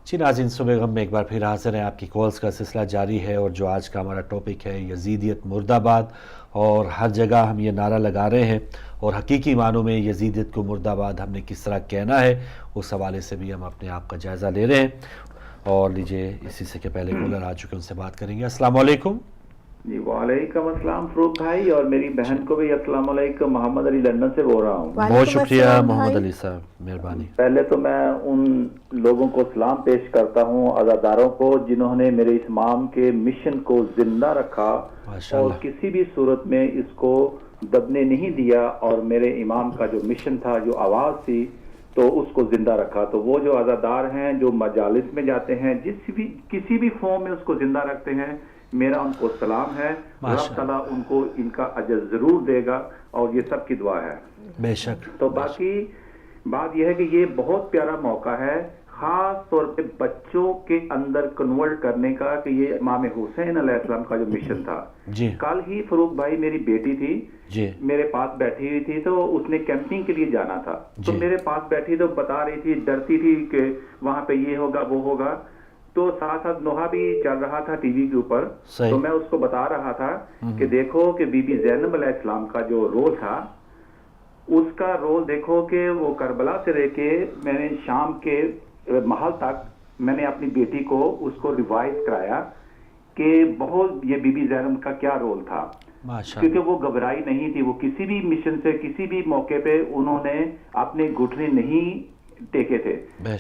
جی ناظرین، صبح غم میں ایک بار پھر حاضر ہیں. آپ کی کالز کا سلسلہ جاری ہے اور جو آج کا ہمارا ٹاپک ہے یزیدیت مرد آباد، اور ہر جگہ ہم یہ نعرہ لگا رہے ہیں اور حقیقی معنوں میں یزیدیت کو مرد آباد ہم نے کس طرح کہنا ہے اس حوالے سے بھی ہم اپنے آپ کا جائزہ لے رہے ہیں. اور لیجئے اسی سے کہ پہلے کالر آ چکے ان سے بات کریں گے. السلام علیکم. جی وعلیکم السلام فروخ بھائی، اور میری بہن کو بھی السلام علیکم. محمد علی لندن سے بول رہا ہوں. بہت شکریہ محمد علی صاحب، مہربانی. پہلے تو میں ان لوگوں کو سلام پیش کرتا ہوں، عزاداروں کو، جنہوں نے میرے اس امام کے مشن کو زندہ رکھا اور کسی بھی صورت میں اس کو دبنے نہیں دیا، اور میرے امام کا جو مشن تھا، جو آواز تھی، تو اس کو زندہ رکھا. تو وہ جو عزادار ہیں جو مجالس میں جاتے ہیں، کسی بھی فارم میں اس کو زندہ رکھتے ہیں، میرا ان کو سلام ہے. رب تعالیٰ ان کو ان کا اجر ضرور دے گا، اور یہ سب کی دعا ہے. بے شک. تو باقی بات یہ ہے کہ یہ بہت پیارا موقع ہے، خاص طور پہ بچوں کے اندر کنورٹ کرنے کا، کہ یہ امام حسین علیہ السلام کا جو مشن تھا. کل ہی فروخ بھائی میری بیٹی تھی، میرے پاس بیٹھی ہوئی تھی، تو اس نے کیمپنگ کے لیے جانا تھا. تو میرے پاس بیٹھی تو بتا رہی تھی، ڈرتی تھی کہ وہاں پہ یہ ہوگا وہ ہوگا. تو ساتھ ساتھ نوحہ بھی چل رہا تھا ٹی وی کے اوپر. تو میں اس کو بتا رہا تھا کہ دیکھو کہ بی بی زینب علیہ السلام کا جو رول تھا، اس کا رول دیکھو کہ وہ کربلا سے لے کے میں نے شام کے محل تک میں نے اپنی بیٹی کو اس کو ریوائز کرایا کہ بہت یہ بی بی زینب کا کیا رول تھا. کیونکہ وہ گھبرائی نہیں تھی، وہ کسی بھی مشن سے کسی بھی موقع پہ انہوں نے اپنے گھٹنے نہیں ٹیکے تھے.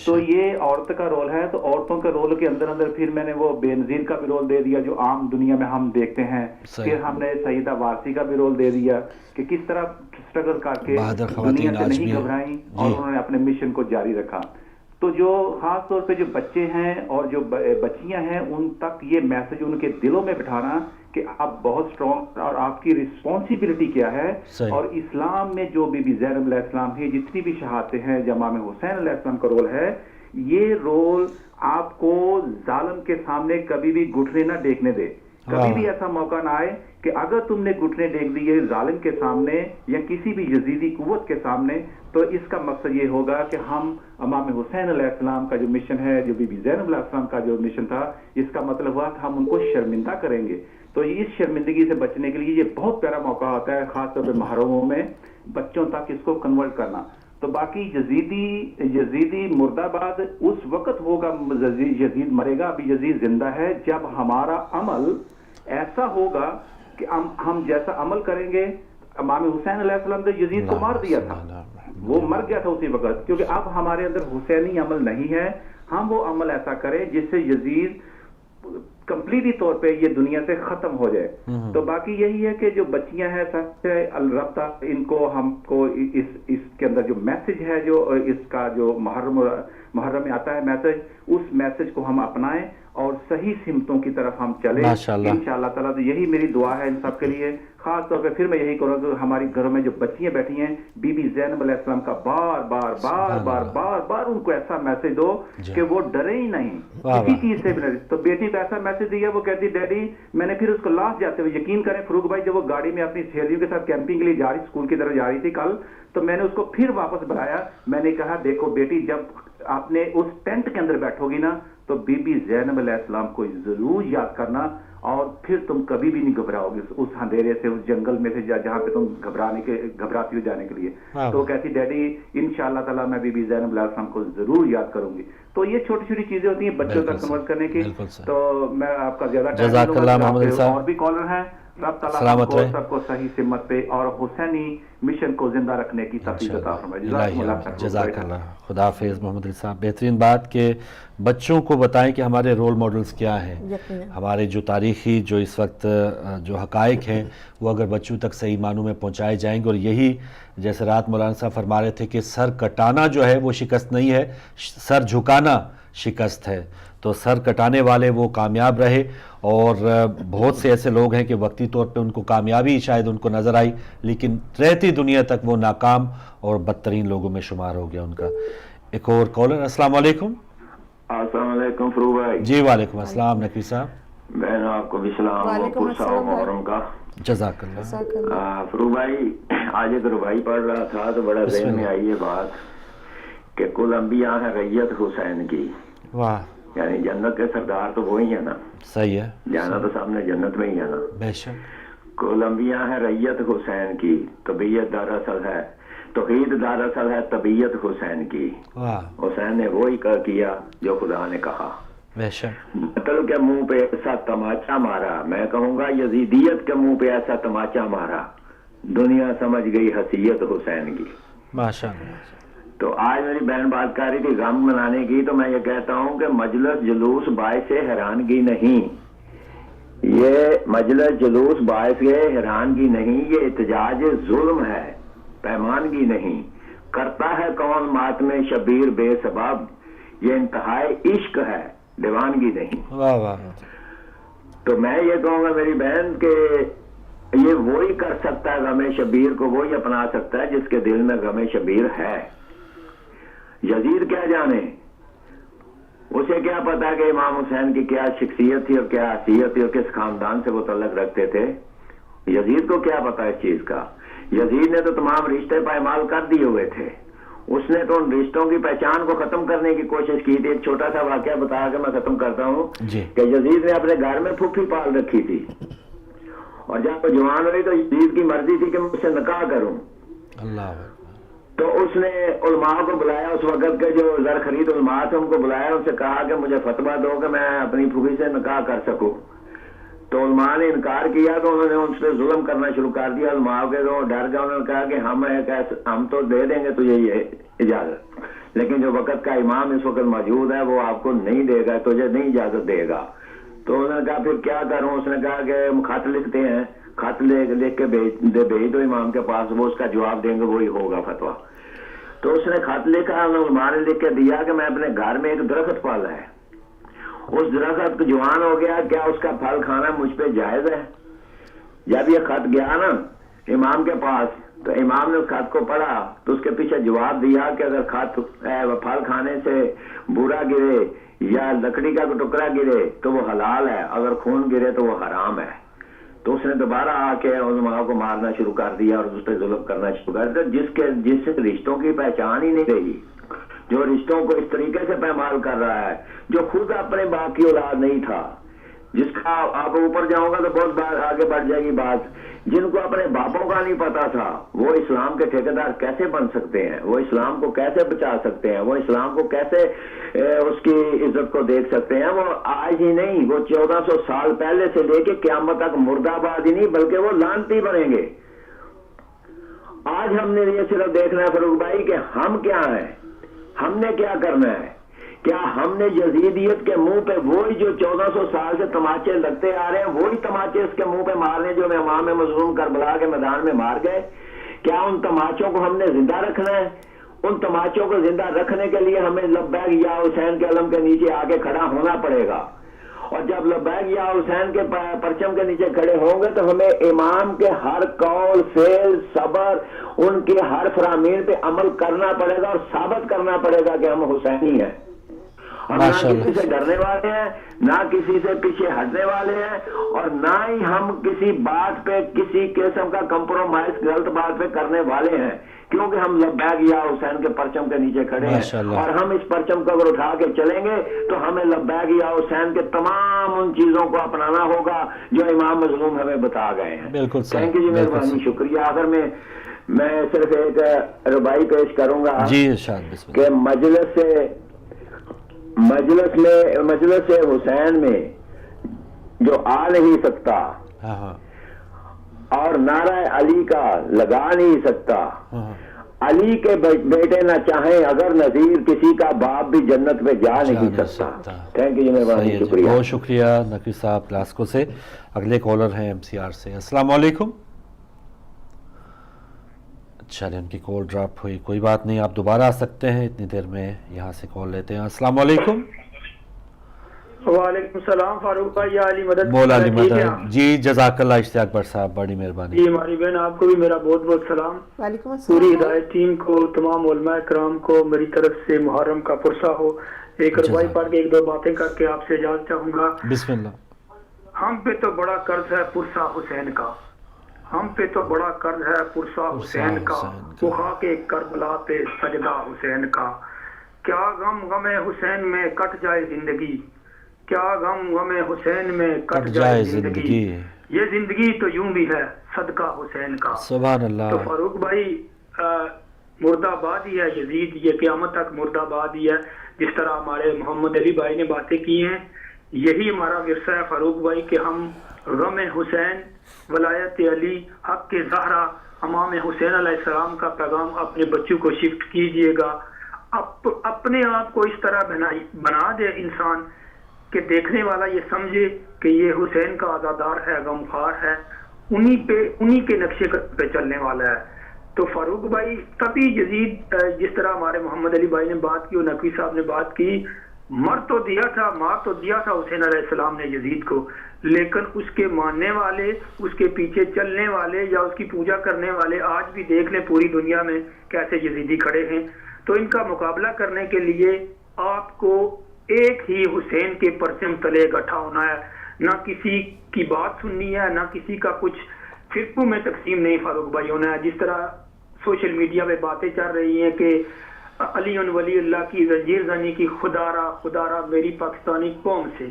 تو یہ عورت کا رول ہے. تو عورتوں کے رول کے اندر پھر میں نے وہ بے نظیر کا بھی رول دے دیا جو عام دنیا میں ہم دیکھتے ہیں. پھر ہم نے سیدہ وارثی کا بھی رول دے دیا کہ کس طرح سٹرگل کر کے دنیا سے نہیں گھبرائیں اور انہوں نے اپنے مشن کو جاری رکھا. تو جو خاص طور پہ جو بچے ہیں اور جو بچیاں ہیں، ان تک یہ میسج ان کے دلوں میں بٹھانا کہ آپ بہت اسٹرانگ، اور آپ کی رسپانسبلٹی کیا ہے. اور اسلام میں جو بی بی زینب علیہ السلام کی جتنی بھی شہادتیں ہیں، امام حسین علیہ السلام کا رول ہے، یہ رول آپ کو ظالم کے سامنے کبھی بھی گھٹنے نہ ٹیکنے دے. کبھی بھی ایسا موقع نہ آئے کہ اگر تم نے گھٹنے ٹیک دیے ظالم کے سامنے یا کسی بھی یزیدی قوت کے سامنے، تو اس کا مقصد یہ ہوگا کہ ہم امام حسین علیہ السلام کا جو مشن ہے، جو بی بی زینب علیہ السلام کا جو مشن تھا، اس کا مطلب ہوا کہ ہم ان کو شرمندہ کریں گے. تو اس شرمندگی سے بچنے کے لیے یہ بہت پیارا موقع ہوتا ہے، خاص طور پہ محرموں میں بچوں تک اس کو کنورٹ کرنا. تو باقی یزیدی مرد آباد اس وقت ہوگا، یزید مرے گا، ابھی یزید زندہ ہے، جب ہمارا عمل ایسا ہوگا کہ ہم جیسا عمل کریں گے. امام حسین علیہ السلام نے یزید کو مار دیا تھا، وہ مر گیا تھا اسی وقت، کیونکہ اب ہمارے اندر حسینی عمل نہیں ہے. ہم وہ عمل ایسا کریں جس سے یزید کمپلیٹلی طور پہ یہ دنیا سے ختم ہو جائے. تو باقی یہی ہے کہ جو بچیاں ہیں سب سے الربطہ، ان کو ہم کو اس کے اندر جو میسج ہے، جو اس کا جو محرم میں آتا ہے میسج، اس میسج کو ہم اپنائیں اور صحیح سمتوں کی طرف ہم چلیں انشاءاللہ تعالیٰ. تو یہی میری دعا ہے ان سب کے لیے. خاص طور پہ پھر میں یہی کروں کہ ہماری گھروں میں جو بچیاں بیٹھی ہیں، بی بی زینب علیہ السلام کا بار بار بار بار بار بار ان کو ایسا میسج دو کہ وہ ڈرے ہی نہیں کسی چیز سے بھی نہیں. تو بیٹی کو ایسا میسج دیا، وہ کہتی ڈیڈی، میں نے پھر اس کو لاسٹ جاتے ہوئے، یقین کریں فروخ بھائی، جب وہ گاڑی میں اپنی سہیلیوں کے ساتھ کیمپنگ کے لیے جا رہی، اسکول کی طرف جا رہی تھی کل، تو میں نے اس کو پھر واپس بلایا. میں نے کہا دیکھو بیٹی، جب آپ نے اس ٹینٹ کے اندر بیٹھو گی نا، تو بی بی زینب علیہ السلام کو ضرور یاد کرنا، اور پھر تم کبھی بھی نہیں گھبراؤ گے اس اندھیرے سے، اس جنگل میں سے جہاں پہ تم گھبراتی ہو جانے کے لیے. تو کہتی ڈیڈی انشاءاللہ تعالیٰ میں بی بی زینب علیہ السلام کو ضرور یاد کروں گی. تو یہ چھوٹی چھوٹی چیزیں ہوتی ہیں بچوں تک کنورٹ کرنے کی. تو میں آپ کا زیادہ جزاک اللہ محمد صاحب. اور بھی کالر ہیں، رب تعالیٰ ہم کو سب کو صحیح سمت پہ اور حسینی مشن کو زندہ رکھنے کی توفیق عطا فرمائے. جزاک اللہ. خدا حافظ محمد علی صاحب. بہترین بات کہ بچوں کو بتائیں کہ ہمارے رول ماڈلز کیا ہیں. ہمارے جو تاریخی جو اس وقت جو حقائق ہیں، وہ اگر بچوں تک صحیح معنوں میں پہنچائے جائیں گے. اور یہی جیسے رات مولانا صاحب فرما رہے تھے کہ سر کٹانا جو ہے وہ شکست نہیں ہے، سر جھکانا شکست ہے. تو سر کٹانے والے وہ کامیاب رہے. اور بہت سے ایسے لوگ ہیں کہ وقتی طور پہ ان کو کامیابی شاید ان کو نظر آئی، لیکن رہتی دنیا تک وہ ناکام اور بدترین لوگوں میں شمار ہو گیا ان کا. ایک اور کالر. السلام علیکم. السلام علیکم فروخ بھائی. جی وعلیکم السلام نقوی صاحب. میں آپ کو بھی سلام پرساؤ محرم کا. جزاک اللہ. فروخ بھائی، آج ایک ربائی پڑھ رہا تھا تو بڑا ذہن میں آئی یہ بات کہ کل انبیاء ہیں غیت حسین کی. واہ. یعنی جنت کے سردار تو وہی ہے نا, صحیح ہے, جانا تو سامنے جنت میں ہی ہے نا. بے شک. کولمبیا ہے ریت حسین کی, طبیعت دراصل ہے توحید دراصل ہے طبیعت حسین کی. حسین نے وہی کیا جو خدا نے کہا. مطلب کے منہ پہ ایسا تماچا مارا, میں کہوں گا یزیدیت کے منہ پہ ایسا تماچا مارا, دنیا سمجھ گئی حیثیت حسین کی. ماشاءاللہ. تو آج میری بہن بات کر رہی تھی غم منانے کی, تو میں یہ کہتا ہوں کہ مجلس جلوس باعث حیرانگی نہیں, یہ مجلس جلوس باعث حیرانگی نہیں, یہ احتجاج ظلم ہے, پیمانگی نہیں. کرتا ہے کون ماتم شبیر بے سبب, یہ انتہائی عشق ہے دیوانگی نہیں. تو میں یہ کہوں گا میری بہن کہ یہ وہی کر سکتا ہے غم شبیر کو, وہی اپنا سکتا ہے جس کے دل میں غم شبیر ہے. یزید کیا جانے, اسے کیا پتا کہ امام حسین کی کیا شخصیت تھی اور کیا حیثیت تھی اور کس خاندان سے وہ تعلق رکھتے تھے. یزید کو کیا پتا اس چیز کا. یزید نے تو تمام رشتے پائمال کر دیے ہوئے تھے, اس نے تو ان رشتوں کی پہچان کو ختم کرنے کی کوشش کی تھی. ایک چھوٹا سا واقعہ بتا کے میں ختم کرتا ہوں کہ یزید نے اپنے گھر میں پھوپھی پال رکھی تھی, اور جب وہ جوان ہوئی تو یزید کی مرضی تھی کہ میں اس سے نکاح کروں. تو اس نے علماء کو بلایا, اس وقت کے جو زر خرید علماء تھے ان کو بلایا, ان سے کہا کہ مجھے فتویٰ دو کہ میں اپنی پھوپھی سے نکاح کر سکوں. تو علماء نے انکار کیا, تو انہوں نے ان سے ظلم کرنا شروع کر دیا. علماء کے تو ڈر گئے, انہوں نے کہا کہ ہم تو دے دیں گے تجھے یہ اجازت, لیکن جو وقت کا امام اس وقت موجود ہے وہ آپ کو نہیں دے گا, تجھے نہیں اجازت دے گا. تو انہوں نے کہا پھر کیا کروں. اس نے کہا کہ ہم خط لکھتے ہیں, خط لکھ کے بھیج دو امام کے پاس, وہ اس کا جواب دیں گے, وہی ہوگا فتویٰ. تو اس نے خط لکھا, علماء نے لکھ کے دیا کہ میں اپنے گھر میں ایک درخت پالا ہے, اس درخت جوان ہو گیا, کیا اس کا پھل کھانا مجھ پہ جائز ہے. جب یہ خط گیا نا امام کے پاس, تو امام نے اس خط کو پڑھا, تو اس کے پیچھے جواب دیا کہ اگر خط پھل کھانے سے برا گرے یا لکڑی کا ٹکڑا گرے تو وہ حلال ہے, اگر خون گرے تو وہ حرام ہے. تو اس نے دوبارہ آ کے علماء کو مارنا شروع کر دیا اور اس پہ ظلم کرنا شروع کر دیا, جس رشتوں کی پہچان ہی نہیں رہی, جو رشتوں کو اس طریقے سے پیمال کر رہا ہے, جو خود اپنے باپ کی اولاد نہیں تھا, جس کا آپ اوپر جاؤں گا تو بہت بار آگے بڑھ جائے گی بات, جن کو اپنے باپوں کا نہیں پتا تھا, وہ اسلام کے ٹھیکیدار کیسے بن سکتے ہیں, وہ اسلام کو کیسے بچا سکتے ہیں, وہ اسلام کو کیسے اس کی عزت کو دیکھ سکتے ہیں. وہ آج ہی نہیں, وہ 1400 سال پہلے سے لے کے قیامت تک مردہ آباد ہی نہیں بلکہ وہ لعنتی بنیں گے. آج ہم نے یہ صرف دیکھنا ہے فاروق بھائی کہ ہم کیا ہیں, ہم نے کیا کرنا ہے. کیا ہم نے یزیدیت کے منہ پہ وہی جو 1400 سال سے تماچے لگتے آ رہے ہیں, وہی تماچے اس کے منہ پہ مارنے جو امام مظلوم کربلا کے میدان میں مار گئے, کیا ان تماچوں کو ہم نے زندہ رکھنا ہے. ان تماچوں کو زندہ رکھنے کے لیے ہمیں لبیک یا حسین کے علم کے نیچے آ کے کھڑا ہونا پڑے گا, اور جب لبیک یا حسین کے پرچم کے نیچے کھڑے ہوں گے تو ہمیں امام کے ہر قول فعل صبر ان کے ہر فرامین پہ عمل کرنا پڑے گا اور ثابت کرنا پڑے گا کہ ہم حسینی ہیں, اور نہ کسی سے ڈرنے والے ہیں, نہ کسی سے پیچھے ہٹنے والے ہیں, اور نہ ہی ہم کسی بات پہ کسی قسم کا کمپرومائز غلط بات پہ کرنے والے ہیں, کیونکہ ہم لبیک یا حسین کے پرچم کے نیچے کھڑے ہیں, اور ہم اس پرچم کو اگر اٹھا کے چلیں گے تو ہمیں لبیک یا حسین کے تمام ان چیزوں کو اپنانا ہوگا جو امام مظلوم ہمیں بتا گئے ہیں. بالکل تھینک یو جی, مہربانی, شکریہ. آخر میں صرف ایک ربائی پیش کروں گا کہ مجلس حسین میں جو آ نہیں سکتا اور نعرہ علی کا لگا نہیں سکتا, علی کے بیٹے نہ چاہیں اگر نذیر, کسی کا باپ بھی جنت میں جا نہیں سکتا. تھینک یو, مہربانی, شکریہ. بہت شکریہ نقی صاحب کلاسکو سے. اگلے کالر ہیں ایم سی آر سے. السلام علیکم. چلیں ان کی کال ڈراپ ہوئی, کوئی بات نہیں, آپ دوبارہ آ سکتے ہیں, اتنی دیر میں یہاں سے کال لیتے ہیں. السلام علیکم. وعلیکم السلام فاروق بھائی, علی مدد. مولا علی مدد جی, جزاک اللہ اشتیاق بٹ صاحب, بڑی مہربانی. جی ہماری بہن آپ کو بھی میرا بہت بہت سلام. وعلیکم السلام. پوری ہدایت ٹیم کو, تمام علماء کرام کو میری طرف سے محرم کا پرسہ ہو. ایک ربائی پڑھ کے ایک دو باتیں کر کے آپ سے اجازت چاہوں گا. بسم اللہ. ہم پہ تو بڑا قرض ہے پرسہ حسین کا, ہم پہ تو بڑا قرض ہے پرسہ حسین کا, وہ خاک کربلا پہ سجدہ حسین کا. کیا غم غم حسین میں کٹ جائے زندگی، کیا غم غم حسین میں کٹ جائے زندگی، یہ زندگی تو یوں بھی ہے صدقہ حسین کا. سبحان اللہ. تو فاروق بھائی مرد آباد ہی ہے یزید، یہ قیامت تک مرد آباد ہی ہے. جس طرح ہمارے محمد علی بھائی نے باتیں کی ہیں، یہی ہمارا ورثہ ہے فاروق بھائی کہ ہم غم حسین، ولایت علی، حق زہرا، امام حسین علیہ السلام کا پیغام اپنے بچوں کو شفٹ کیجئے گا. اپنے آپ کو اس طرح بنا دے انسان کہ دیکھنے والا یہ سمجھے کہ یہ حسین کا عزادار ہے، غمخوار ہے، انہی کے نقشے پہ چلنے والا ہے. تو فاروق بھائی تبھی یزید، جس طرح ہمارے محمد علی بھائی نے بات کی اور نقوی صاحب نے بات کی، مار تو دیا تھا حسین علیہ السلام نے یزید کو، لیکن اس کے ماننے والے، اس کے پیچھے چلنے والے یا اس کی پوجا کرنے والے آج بھی دیکھ لیں پوری دنیا میں کیسے یزیدی کھڑے ہیں. تو ان کا مقابلہ کرنے کے لیے آپ کو ایک ہی حسین کے پرچم تلے اکٹھا ہونا ہے، نہ کسی کی بات سننی ہے، نہ کسی کا کچھ فرقوں میں تقسیم نہیں فاروق بھائی ہونا ہے. جس طرح سوشل میڈیا پہ باتیں چل رہی ہیں کہ علی ولی اللہ کی زنجیر زنی کی، خدا را میری پاکستانی قوم سے،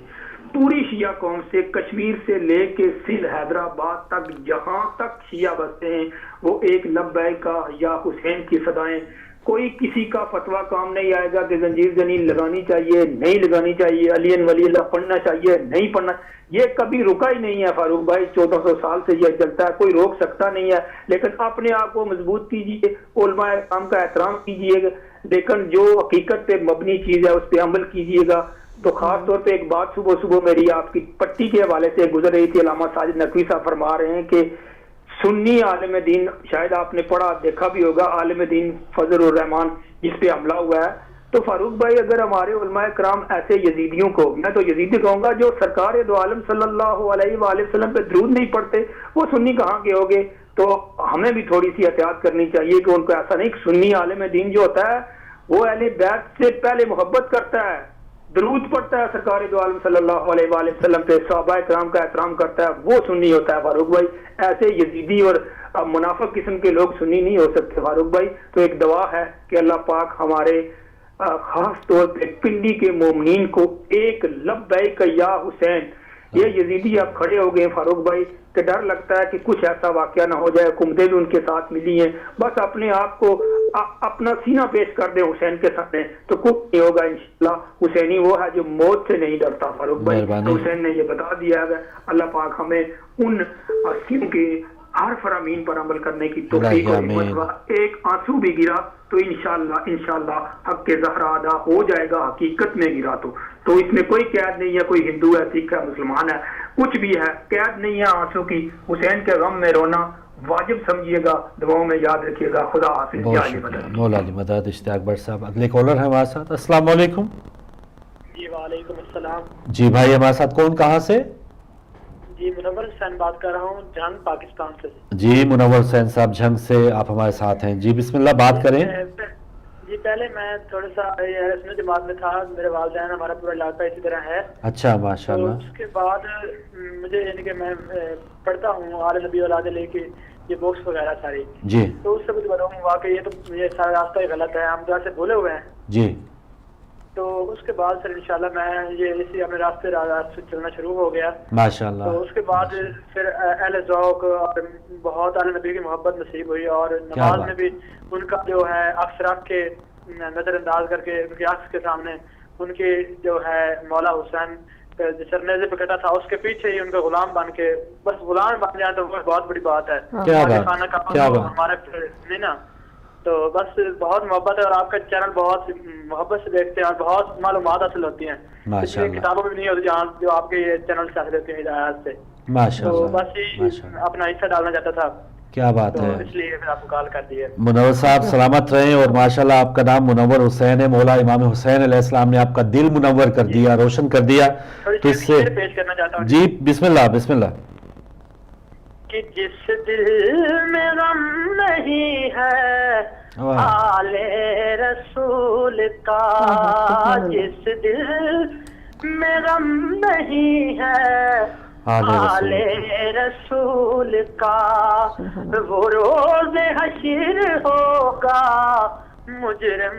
پوری شیعہ قوم سے، کشمیر سے لے کے سندھ حیدرآباد تک، جہاں تک شیعہ بستے ہیں وہ ایک لبیک کا یا حسین کی صدائیں. کوئی کسی کا فتویٰ کام نہیں آئے گا کہ زنجیر زنی لگانی چاہیے نہیں لگانی چاہیے، علی ولی اللہ پڑھنا چاہیے نہیں پڑھنا. یہ کبھی رکا ہی نہیں ہے فاروق بھائی، 1400 سال سے یہ چلتا ہے، کوئی روک سکتا نہیں ہے. لیکن اپنے آپ کو مضبوط کیجیے، علماء کرام کا احترام کیجیے گا، لیکن جو حقیقت پہ مبنی چیز ہے اس پہ عمل کیجیے گا. تو خاص طور پہ ایک بات صبح میری آپ کی پٹی کے حوالے سے گزر رہی تھی. علامہ ساجد نقوی صاحب فرما رہے ہیں کہ سنی عالم دین، شاید آپ نے پڑھا دیکھا بھی ہوگا، عالم دین فضل الرحمان جس پہ حملہ ہوا ہے. تو فاروق بھائی اگر ہمارے علماء کرام ایسے یزیدیوں کو، میں تو یزیدی کہوں گا جو سرکار دو عالم صلی اللہ علیہ وآلہ وسلم پہ درود نہیں پڑھتے، وہ سنی کہاں کے ہوگے. تو ہمیں بھی تھوڑی سی احتیاط کرنی چاہیے کہ ان کو ایسا نہیں کہ سنی عالم دین جو ہوتا ہے وہ اہل بیت سے پہلے محبت کرتا ہے، درود پڑھتا ہے سرکار دو عالم صلی اللہ علیہ وآلہ وسلم پہ، صحابہ کرام کا احترام کرتا ہے، وہ سنی ہوتا ہے فاروق بھائی. ایسے یزیدی اور منافق قسم کے لوگ سنی نہیں ہو سکتے فاروق بھائی. تو ایک دعا ہے کہ اللہ پاک ہمارے خاص طور پہ پنڈی کے مومنین کو ایک لبیک یا حسین، یہ یزیدی اب کھڑے ہو گئے ہیں فاروق بھائی کہ ڈر لگتا ہے کہ کچھ ایسا واقعہ نہ ہو جائے. حکومتیں بھی ان کے ساتھ ملی ہیں، بس اپنے آپ کو اپنا سینہ پیش کر دیں حسین کے سامنے تو کچھ نہیں ہوگا انشاءاللہ. حسینی وہ ہے جو موت سے نہیں ڈرتا فاروق بھائی. حسین نے یہ بتا دیا ہے. اللہ پاک ہمیں ان ہستیوں کے ہر فرامین پر عمل کرنے کی توفیق اور ایک آنسو بھی گرا تو انشاءاللہ حق کے زہرا ادا ہو جائے گا. حقیقت میں گرا تو اس میں کوئی قید نہیں ہے، کوئی ہندو ہے، سکھ ہے، مسلمان ہے، کچھ بھی ہے، قید نہیں ہے آنسو کی. حسین کے غم میں رونا واجب سمجھیے گا، دعاؤں میں یاد رکھیے گا. خدا حافظ. مولا علی مدد. اشتیاق بٹ صاحب اگلے کالر ہیں ہمارے ساتھ. السلام علیکم. جی وعلیکم السلام. جی بھائی ہمارے ساتھ کون کہاں سے؟ جی منور حسین بات کر رہا ہوں جھنگ پاکستان سے. جی منور حسین صاحب جھنگ سے آپ ہمارے ساتھ ہیں. جی بسم اللہ بات کریں. جی پہلے میں تھوڑا سا رسمی جماعت میں تھا، میرے والدین، ہمارا پورا علاقہ اسی طرح ہے. اچھا ماشاءاللہ. اس کے بعد مجھے یعنی کہ میں پڑھتا ہوں آل نبی اولاد لے کے یہ بکس وغیرہ ساری. جی تو اس سے کچھ معلوم ہوا کہ یہ تو یہ سارا راستہ ہی غلط ہے، ہم تو ایسے بھولے ہوئے ہیں. جی تو اس کے بعد سر انشاءاللہ میں یہ اسی اپنے راستے سے چلنا شروع ہو گیا ماشاءاللہ. تو اس کے بعد پھر اہل ذوق اور بہت اہل نبی کی محبت نصیب ہوئی، اور نماز میں بھی ان کا جو ہے عکس رکھ کے نظر انداز کر کے ان کے عکس کے سامنے ان کے جو ہے مولا حسین سرنیزے پہ کٹا تھا اس کے پیچھے ہی ان کا غلام بن کے، بس غلام بن جائے تو وہ بہت بڑی بات ہے. ہمارے نہیں نا، تو بس بہت محبت ہے اور آپ کا چینل بہت محبت سے دیکھتے ہیں اور بہت معلومات حاصل ہوتی ہیں. کتابوں میں بھی نہیں ہوتی جہاں جو آپ کے یہ چینل سے حاصل ہوتے ہیں ہدایات سے. تو بس اپنا حصہ ڈالنا چاہتا تھا. کیا بات ہے، اس لیے پھر آپ کو کال کر دی ہے. منور صاحب سلامت رہیں، اور ماشاءاللہ آپ کا نام منور حسین ہے. مولا امام حسین علیہ السلام نے آپ کا دل منور کر دیا، روشن کر دیا. اس سے پیش کرنا چاہتا ہوں. جی بسم اللہ بسم اللہ. کہ جس دل میں غم نہیں ہے آل رسول کا، جس دل میں غم نہیں ہے آل رسول کا، وہ روز حشر ہوگا مجرم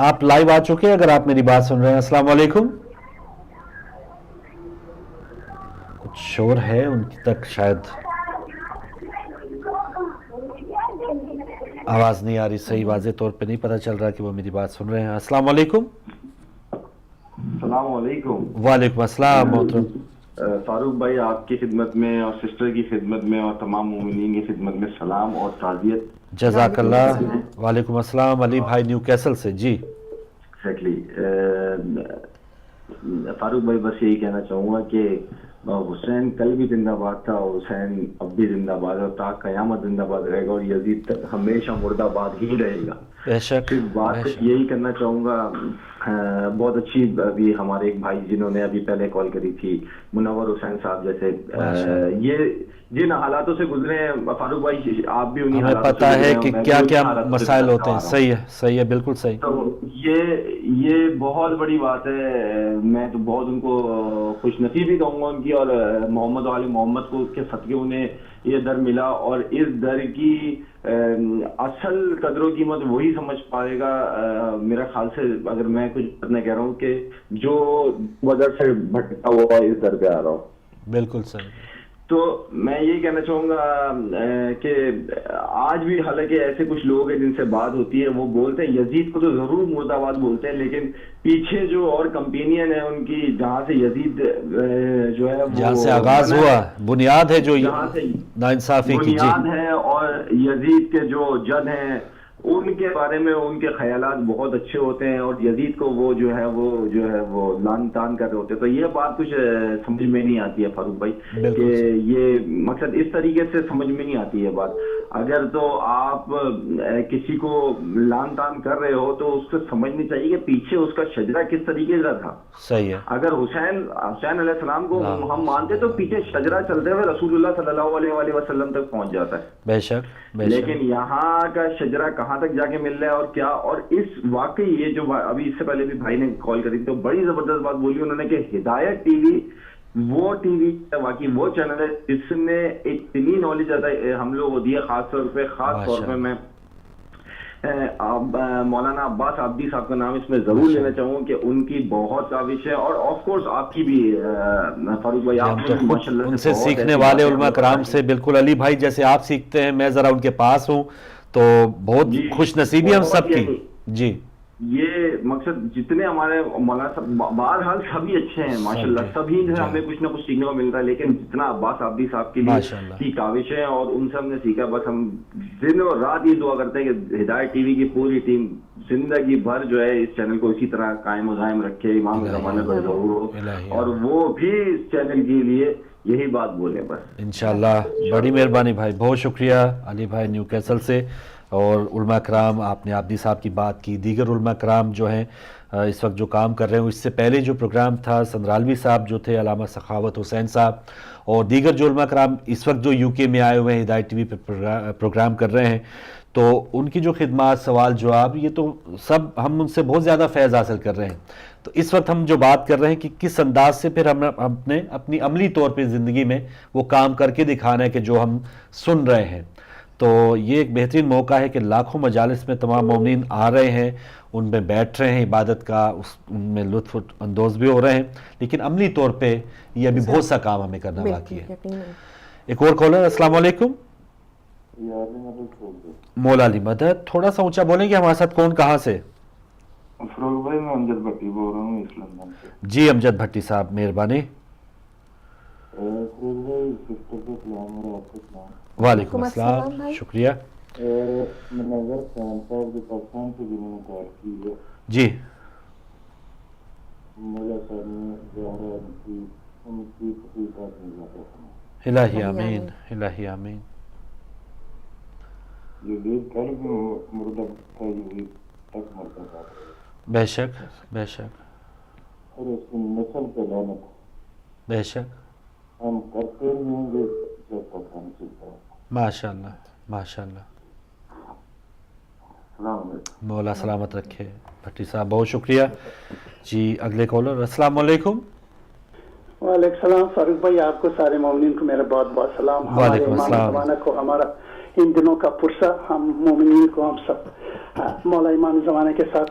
آپ لائیو آ چکے ہیں اگر آپ میری بات سن رہے ہیں. السلام علیکم. کچھ شور ہے ان تک شاید آواز نہیں آ رہی صحیح واضح طور پہ نہیں پتہ چل رہا کہ وہ میری بات سن رہے ہیں. السلام علیکم. السلام علیکم. وعلیکم السلام محترم. فاروق بھائی آپ کی خدمت میں اور سسٹر کی خدمت میں اور تمام مومنین کی خدمت میں سلام اور تعزیت. جزاک اللہ. وعلیکم السلام. علی بھائی نیو کیسل سے. جی ایگزیکٹلی. فاروق بھائی بس یہی کہنا چاہوں گا کہ حسین کل بھی زندہ باد تھا اور حسین اب بھی زندہ باد ہے اور تا قیامت زندہ باد رہے گا اور یزید تک ہمیشہ مرد آباد ہی رہے گا. بے شک. بات یہی کرنا چاہوں گا بہت اچھی ابھی ہمارے ایک بھائی جنہوں نے ابھی پہلے کال کری تھی منور حسین صاحب جیسے یہ جن حالاتوں سے گزرے ہیں فاروق بھائی آپ بھی انہیں ہمیں پتہ ہے کہ کیا کیا مسائل ہوتے ہیں. صحیح ہے صحیح ہے بالکل صحیح. تو یہ بہت بڑی بات ہے. میں تو بہت ان کو خوش نصیبی کہوں گا ان کی اور محمد و آل محمد کو کے صدقے انہیں یہ در ملا اور اس در کی اصل قدر و قیمت وہی سمجھ پائے گا میرا خیال سے. اگر میں کچھ نہیں کہہ رہا ہوں کہ جو وجہ سے بھٹکا ہوا اس در پہ آ رہا ہوں. بالکل صحیح. تو میں یہی کہنا چاہوں گا کہ آج بھی حالانکہ ایسے کچھ لوگ ہیں جن سے بات ہوتی ہے وہ بولتے ہیں یزید کو تو ضرور مرد آباد بولتے ہیں لیکن پیچھے جو اور کمپینین ہیں ان کی جہاں سے یزید جو ہے جہاں سے آغاز ہوا بنیاد ہے جو ناانصافی کی بنیاد ہے اور یزید کے جو جد ہیں ان کے بارے میں ان کے خیالات بہت اچھے ہوتے ہیں اور یزید کو وہ جو ہے وہ لان تان کر رہے ہوتے ہیں. تو یہ بات کچھ سمجھ میں نہیں آتی ہے فاروق بھائی کہ یہ مقصد اس طریقے سے سمجھ میں نہیں آتی ہے بات. اگر تو آپ کسی کو لان تان کر رہے ہو تو اس کو سمجھنی چاہیے کہ پیچھے اس کا شجرہ کس طریقے کا تھا. صحیح ہے. اگر حسین علیہ السلام کو ہم مانتے تو پیچھے شجرہ چلتے ہوئے رسول اللہ صلی اللہ علیہ وسلم تک پہنچ جاتا ہے. بے شک. لیکن یہاں کا شجرہ کہاں تک جا کے مل رہا ہے اور کیا. اور اس واقعی یہ جو ابھی اس سے پہلے بھی بھائی نے کال کری تو بڑی زبردست بات بولی انہوں نے کہ ہدایت ٹی وی وہ ٹی وی واقعی وہ چینل ہے جس میں اتنی نالج آتا ہے ہم لوگ ہوتی ہے. خاص طور پہ میں مولانا عباس عابدی صاحب کا نام اس میں ضرور لینا چاہوں کہ ان کی بہت کاوش ہے اور آف کورس آپ کی بھی فاروق بھائی آپ ان سے سیکھنے والے علماء کرام سے. بالکل علی بھائی جیسے آپ سیکھتے ہیں میں ذرا ان کے پاس ہوں تو بہت خوش نصیبی ہم سب کی. جی یہ مقصد جتنے ہمارے مولانا صاحب بہرحال سبھی اچھے ہیں ماشاءاللہ سبھی سے ہمیں کچھ نہ کچھ سیکھنے کو ملتا ہے لیکن جتنا عباس عابدی صاحب کی کاوش ہے اور ان سے ہم نے سیکھا بس ہم دن اور رات یہ دعا کرتے ہیں کہ ہدایت ٹی وی کی پوری ٹیم زندگی بھر جو ہے اس چینل کو اسی طرح قائم و دائم رکھے امام زمانے پر ضرور ہو اور وہ بھی اس چینل کے لیے یہی بات بولے بس انشاءاللہ. بڑی مہربانی بھائی بہت شکریہ علی بھائی نیو کیسل سے. اور علماء کرام آپ نے عابدی صاحب کی بات کی. دیگر علماء کرام جو ہیں اس وقت جو کام کر رہے ہیں اس سے پہلے جو پروگرام تھا سندرالوی صاحب جو تھے علامہ سخاوت حسین صاحب اور دیگر جو علماء کرام اس وقت جو یو کے میں آئے ہوئے ہیں ہدایت ٹی وی پہ پروگرام کر رہے ہیں تو ان کی جو خدمات سوال جواب یہ تو سب ہم ان سے بہت زیادہ فیض حاصل کر رہے ہیں. تو اس وقت ہم جو بات کر رہے ہیں کہ کس انداز سے پھر ہم اپنے اپنی عملی طور پہ زندگی میں وہ کام کر کے دکھانا ہے کہ جو ہم سن رہے ہیں. تو یہ ایک بہترین موقع ہے کہ لاکھوں مجالس میں تمام مومنین آ رہے ہیں ان میں بیٹھ رہے ہیں عبادت کا ان میں لطف اندوز بھی ہو رہے ہیں لیکن عملی طور پہ یہ ابھی بہت سا کام ہمیں کرنا باقی ہے. ایک اور کالر. السلام علیکم. مولا علی مدد تھوڑا سا اونچا بولیں گے ہمارے ساتھ کون کہاں سے؟ فروغ بھائی میں امجد بھٹی بول رہا ہوں اسلام آباد سے. جی امجد بھٹی صاحب مہربانی. وعلیکم السلام شکریہ. منظر خان صاحب کے پاکستان سے جنہوں نے کال کی ہے جی مولا صاحب نے زہرا ان کی تحقیقات میں جاتا ہے. الہی آمین الہی آمین. یزید کل بھی مردہ تھا یزید تک مرتا تھا. بے شک بے شک. اور اس کی نسل پہ لعنت بے شک. ہم کرتے ہوں گے جب تک ہم سیکھتا ہے. ماشاء اللہ ماشاء اللہ. مولا سلامت رکھے. بھٹی صاحب بہت شکریہ. جی اگلے کالر. السلام علیکم. وعلیکم السلام فاروق بھائی آپ کو سارے مومنین کو میرا بہت بہت سلام. ہمارے امام زمانہ کو ہمارا ان دنوں کا پرسہ ہم مومنین کو ہم سب مولا امام زمانہ کے ساتھ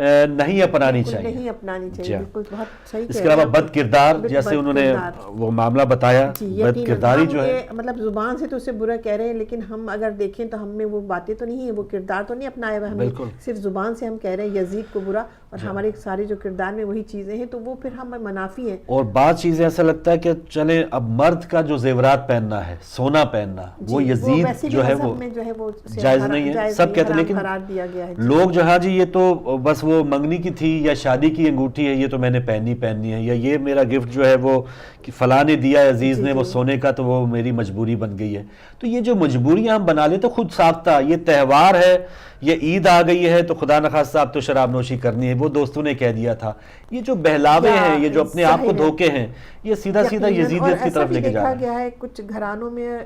نہیں اپنانی چاہیے، نہیں اپنانی چاہیے، بالکل بہت صحیح. اس کے علاوہ بد کردار، جیسے انہوں نے وہ معاملہ بتایا، بد کرداری جو ہے مطلب زبان سے تو اسے برا کہہ رہے ہیں، لیکن ہم اگر دیکھیں تو ہم میں وہ باتیں تو نہیں ہیں، وہ کردار تو نہیں اپنایا ہوا، ہم صرف زبان سے ہم کہہ رہے ہیں یزید کو برا، اور ہمارے سارے جو کردار میں وہی چیزیں ہیں، تو وہ پھر ہم منافی ہیں. اور بعض چیزیں ایسا لگتا ہے کہ چلیں اب مرد کا جو زیورات پہننا ہے، سونا پہننا، وہ یزید جو ہے وہ جائز نہیں ہے، سب کہتے ہیں. لیکن لوگ جو ہاں جی یہ تو بس وہ منگنی کی تھی یا شادی کی انگوٹھی ہے، یہ تو میں نے پہننی ہے، یا یہ میرا گفٹ جو ہے وہ فلاں نے دیا عزیز نے وہ سونے کا، تو وہ میری مجبوری بن گئی ہے. تو یہ جو مجبوریاں ہم بنا لیتے خود ساختہ، یہ تہوار ہے، یہ عید آ گئی ہے تو خدا نخواستہ اب تو شراب نوشی کرنی ہے، وہ دوستوں نے کہہ دیا تھا. یہ جو بہلاوے ہیں، یہ جو اپنے آپ کو دھوکے ہیں، یہ سیدھا یزیدیت کی طرف لے کے جا رہا ہے. گیا ہے کچھ گھرانوں میں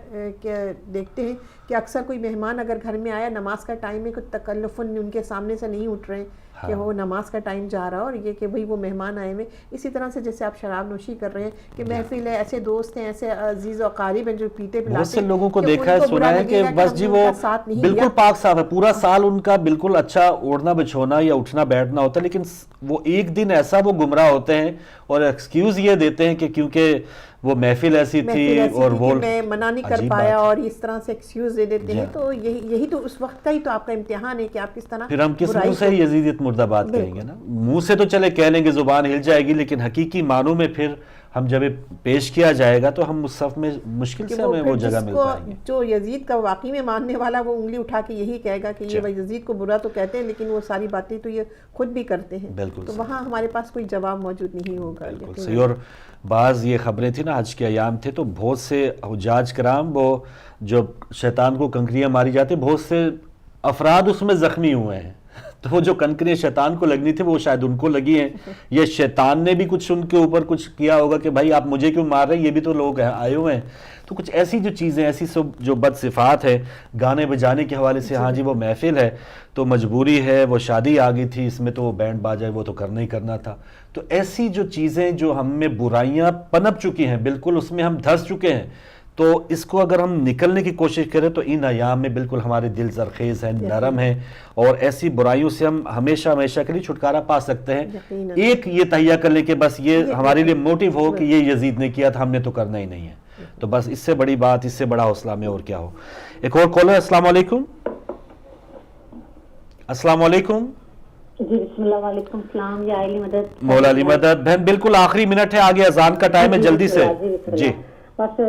دیکھتے ہیں کہ اکثر کوئی مہمان اگر گھر میں آیا، نماز کا ٹائم ہے، کچھ تکلفاً ان کے سامنے سے نہیں اٹھ رہے کہ وہ نماز کا ٹائم جا رہا، اور یہ کہ بھئی وہ مہمان آئے ہوئے. اسی طرح سے جیسے آپ شراب نوشی کر رہے ہیں کہ محفل ہے، ایسے دوست ہیں، ایسے عزیز و اقارب ہیں جو پیتے پلاتے ہیں. بہت سے لوگوں کو دیکھا ہے، سنا ہے کہ بس جی وہ بالکل پاک صاف ہے، پورا سال ان کا بالکل اچھا اوڑھنا بچھونا یا اٹھنا بیٹھنا ہوتا ہے، لیکن وہ ایک دن ایسا وہ گمراہ ہوتے ہیں اور ایکسکیوز یہ دیتے ہیں کہ کیونکہ وہ محفل ایسی تھی اور وہ میں منع نہیں کر پایا، اور اس طرح سے ایکسکیوز دے دیتے ہیں. تو یہی تو اس وقت کا ہی تو آپ کا امتحان ہے کہ آپ کس طرح. پھر ہم کس منہ سے یزیدیت مرد آباد کہیں گے نا؟ منہ سے تو چلے کہہ لیں گے، زبان ہل جائے گی، لیکن حقیقی معنوں میں پھر ہم جب پیش کیا جائے گا تو ہم اس صف میں مشکل سے ہمیں وہ جگہ مل پائیں گے. جو یزید کا واقعی میں ماننے والا وہ انگلی اٹھا کے یہی کہے گا کہ یہ یزید کو برا تو کہتے ہیں، لیکن وہ ساری باتیں تو یہ خود بھی کرتے ہیں. بالکل. تو وہاں ہمارے پاس کوئی جواب موجود نہیں ہوگا. بالکل صحیح. اور بعض یہ خبریں تھیں نا، حج کے ایام تھے تو بہت سے حجاج کرام وہ جو شیطان کو کنکریاں ماری جاتی، بہت سے افراد اس میں زخمی ہوئے ہیں. تو وہ جو کنکریاں شیطان کو لگنی تھی وہ شاید ان کو لگی ہیں، یہ شیطان نے بھی کچھ ان کے اوپر کچھ کیا ہوگا کہ بھائی آپ مجھے کیوں مار رہے ہیں، یہ بھی تو لوگ ہیں آئے ہوئے ہیں. تو کچھ ایسی جو چیزیں، ایسی سب جو بد صفات ہے گانے بجانے کے حوالے سے، ہاں جی وہ محفل ہے تو مجبوری ہے، وہ شادی آ گئی تھی، اس میں تو وہ بینڈ باجا وہ تو کرنا ہی کرنا تھا. تو ایسی جو چیزیں جو ہم میں برائیاں پنپ چکی ہیں، بالکل اس میں ہم دھس چکے ہیں، تو اس کو اگر ہم نکلنے کی کوشش کریں تو ان ایام میں بالکل ہمارے دل زرخیز ہیں، نرم ہیں، اور ایسی برائیوں سے ہم ہمیشہ ہمیشہ کے لیے چھٹکارا پا سکتے ہیں. ایک یہ تہیہ کر لیں کہ بس یہ ہمارے لیے موٹیو ہو کہ یہ یزید نے کیا تھا، ہم نے تو کرنا ہی نہیں ہے. تو بس اس سے بڑی بات، اس سے بڑا حوصلہ میں اور کیا ہو. ایک اور کالر. السلام علیکم. السلام علیکم. جی بسم اللہ، وعلیکم السلام. یا علی مدد، مولا علی مدد. بہن بالکل آخری منٹ ہے، آگے اذان کا ٹائم ہے، جلدی سے. جی بس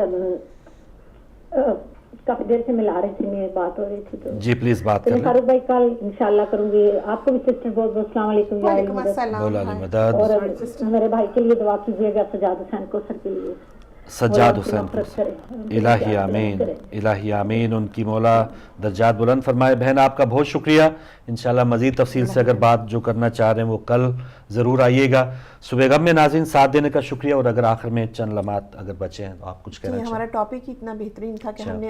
کافی دیر سے ملا رہی تھی، میں بات ہو رہی تھی تو جی پلیز بات کریں. فاروق بھائی کل انشاءاللہ کروں گی. آپ کو بھی سسٹر بہت بہت السلام علیکم. وعلیکم السلام. مولا علی مدد. اور میرے بھائی کے لیے دعا کیجیے گا، سجاد حسین کو سر کے لیے. سجاد حسین، الہی آمین، الہی آمین، ان کی مولا درجات بلند فرمائے. بہن آپ کا بہت شکریہ. انشاءاللہ مزید تفصیل سے اگر بات جو کرنا چاہ رہے ہیں وہ کل ضرور آئیے گا. صبح غم میں ناظرین ساتھ دینے کا شکریہ. اور اگر آخر میں چند لمحات اگر بچے ہیں تو آپ کچھ کہنا چاہیں. ہمارا ٹاپک ہی اتنا بہترین تھا کہ ہم نے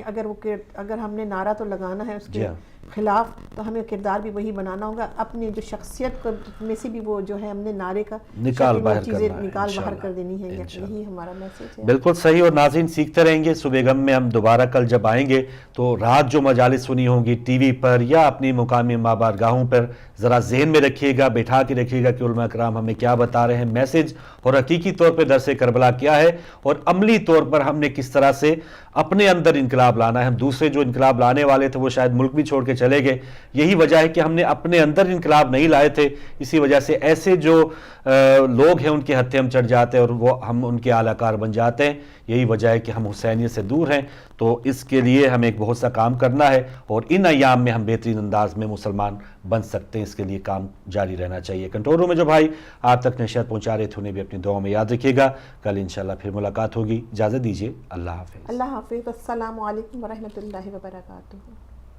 اگر ہم نے نعرہ تو لگانا ہے اس کے خلاف، تو ہمیں کردار بھی وہی بنانا ہوگا. اپنی جو شخصیت میں سے بھی وہ جو ہے ہم نے نعرے کا نکال باہر کر دینی ہے. یہی ہمارا میسج ہے. بالکل صحیح. اور ناظرین سیکھتے رہیں گے. صبح غم میں ہم دوبارہ کل جب آئیں گے تو رات جو مجالس سنی ہوں گی ٹی وی پر یا اپنی مقامی ماں بارگاہوں پر، ذرا ذہن میں رکھیے گا، بیٹھا کے رکھیے گا کہ علماء کرام ہمیں کیا بتا رہے ہیں، میسج، اور حقیقی طور پہ درس کربلا کیا ہے، اور عملی طور پر ہم نے کس طرح سے اپنے اندر انقلاب لانا ہے. ہم دوسرے جو انقلاب لانے والے تھے وہ شاید ملک بھی چھوڑ کے چلے گئے. یہی وجہ ہے کہ ہم نے اپنے اندر انقلاب نہیں لائے تھے. اسی وجہ سے ایسے جو لوگ ہیں ان کے ہتھے ہم چڑھ جاتے ہیں اور وہ ہم ان کے اعلی کار بن جاتے ہیں. یہی وجہ ہے کہ ہم حسینیت سے دور ہیں. تو اس کے لیے ہمیں ایک بہت سا کام کرنا ہے، اور ان ایام میں ہم بہترین انداز میں مسلمان بن سکتے ہیں. اس کے لیے کام جاری رہنا چاہیے. کنٹرول روم میں جو بھائی آپ تک نشریات پہنچا رہے تھے انہیں بھی اپنی دعاؤں میں یاد رکھیے گا. کل انشاءاللہ پھر ملاقات ہوگی. اجازت دیجیے. اللہ حافظ. اللہ حافظ. السلام علیکم ورحمۃ اللہ وبرکاتہ.